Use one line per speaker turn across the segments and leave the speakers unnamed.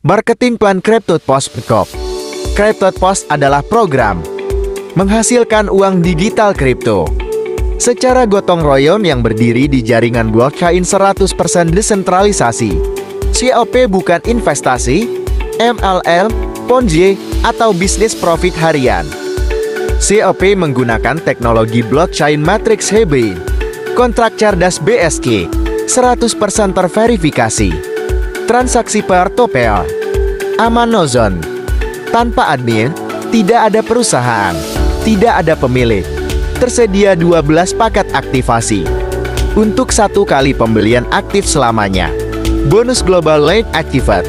Marketing Plan CryptoPost. CryptoPost adalah program menghasilkan uang digital kripto secara gotong royong yang berdiri di jaringan blockchain 100% desentralisasi. COP bukan investasi, MLM, Ponzi, atau bisnis profit harian. COP menggunakan teknologi blockchain matrix hybrid, kontrak cerdas BSK, 100% terverifikasi, transaksi peer-to-peer, aman ozon, tanpa admin, tidak ada perusahaan, tidak ada pemilik. Tersedia 12 paket aktivasi untuk 1 kali pembelian aktif selamanya. Bonus Global Late Activate.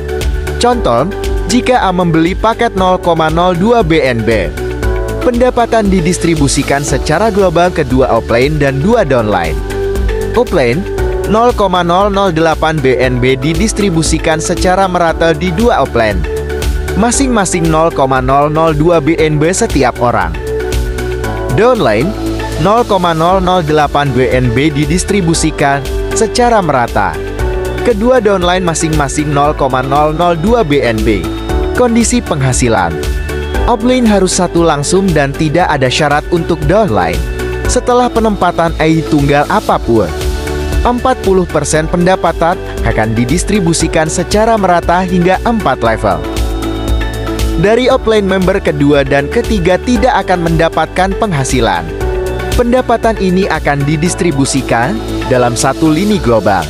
Contoh, jika A membeli paket 0,02 BNB, pendapatan didistribusikan secara global ke 2 offline dan 2 downline. Offline, 0,008 BNB didistribusikan secara merata di 2 offline, masing-masing 0,002 BNB setiap orang. Downline, 0,008 BNB didistribusikan secara merata. Kedua downline masing-masing 0,002 BNB. Kondisi penghasilan. Offline harus 1 langsung dan tidak ada syarat untuk downline. Setelah penempatan AI tunggal apapun, 40% pendapatan akan didistribusikan secara merata hingga 4 level. Dari offline member kedua dan ketiga tidak akan mendapatkan penghasilan. Pendapatan ini akan didistribusikan dalam 1 lini global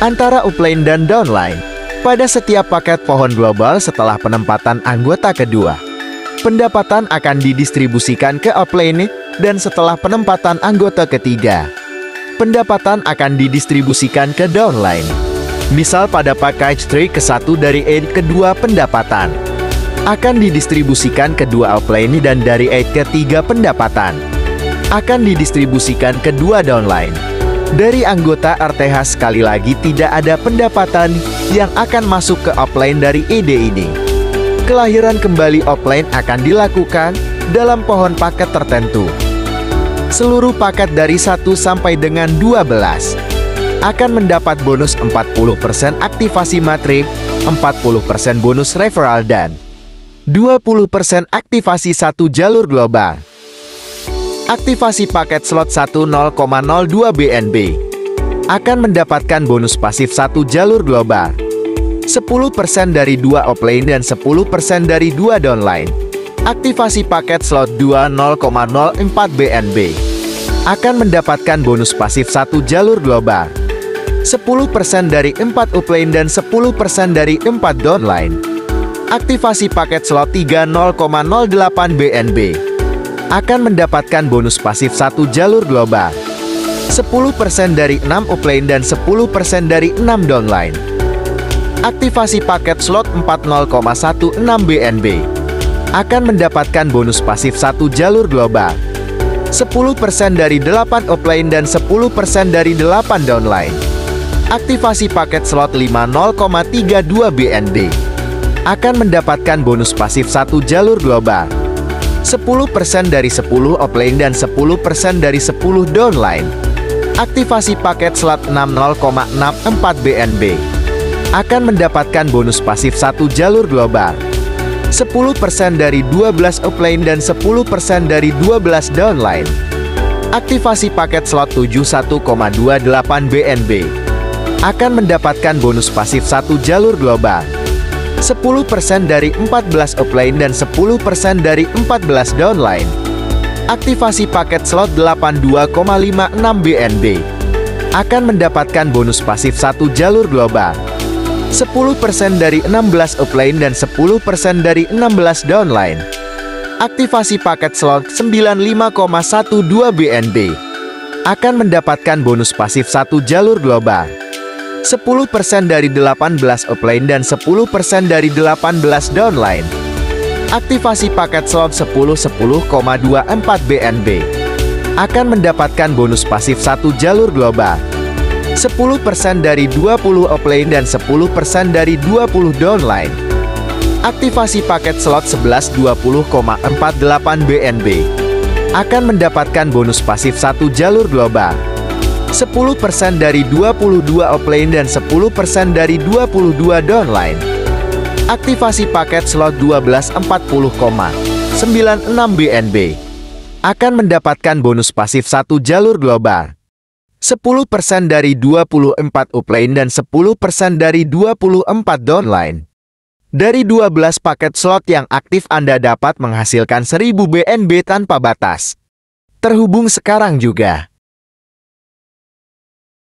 antara offline dan downline pada setiap paket pohon global setelah penempatan anggota kedua. Pendapatan akan didistribusikan ke offline dan setelah penempatan anggota ketiga, pendapatan akan didistribusikan ke downline. Misal pada package 3 ke-1 dari A kedua pendapatan akan didistribusikan ke 2 offline dan dari 8 ke-3 pendapatan akan didistribusikan ke 2 downline. Dari anggota RTH sekali lagi tidak ada pendapatan yang akan masuk ke offline dari ED ini. Kelahiran kembali offline akan dilakukan dalam pohon paket tertentu. Seluruh paket dari 1 sampai dengan 12 akan mendapat bonus 40% aktivasi matrik, 40% bonus referral dan 20% aktivasi 1 jalur global. Aktivasi paket slot 1 0,02 BNB akan mendapatkan bonus pasif 1 jalur global, 10% dari 2 offline dan 10% dari 2 downline. Aktivasi paket slot 2 0,04 BNB akan mendapatkan bonus pasif 1 jalur global, 10% dari 4 offline dan 10% dari 4 downline. Aktivasi paket slot 3 0,08 BNB akan mendapatkan bonus pasif 1 jalur global, 10% dari 6 offline dan 10% dari 6 downline. Aktivasi paket slot 4 0,16 BNB akan mendapatkan bonus pasif 1 jalur global, 10% dari 8 offline dan 10% dari 8 downline. Aktivasi paket slot 5 0,32 BNB akan mendapatkan bonus pasif 1 jalur global, 10% dari 10 offline dan 10% dari 10 downline. Aktivasi paket slot 6 0,64 BNB akan mendapatkan bonus pasif 1 jalur global, 10% dari 12 offline dan 10% dari 12 downline. Aktivasi paket slot 7 1,28 BNB akan mendapatkan bonus pasif 1 jalur global, 10% dari 14 offline dan 10% dari 14 downline. Aktivasi paket slot 82,56 BNB akan mendapatkan bonus pasif 1 jalur global, 10% dari 16 offline dan 10% dari 16 downline. Aktivasi paket slot 95,12 BNB akan mendapatkan bonus pasif 1 jalur global, 10% dari 18 offline dan 10% dari 18 downline. Aktivasi paket slot 10,24 BNB akan mendapatkan bonus pasif 1 jalur global, 10% dari 20 offline dan 10% dari 20 downline. Aktivasi paket slot 1120,48 BNB akan mendapatkan bonus pasif 1 jalur global, 10% dari 22 offline dan 10% dari 22 downline. Aktivasi paket slot 1240,96 BNB akan mendapatkan bonus pasif 1 jalur global, 10% dari 24 upline dan 10% dari 24 downline. Dari 12 paket slot yang aktif Anda dapat menghasilkan 1000 BNB tanpa batas. Terhubung sekarang juga.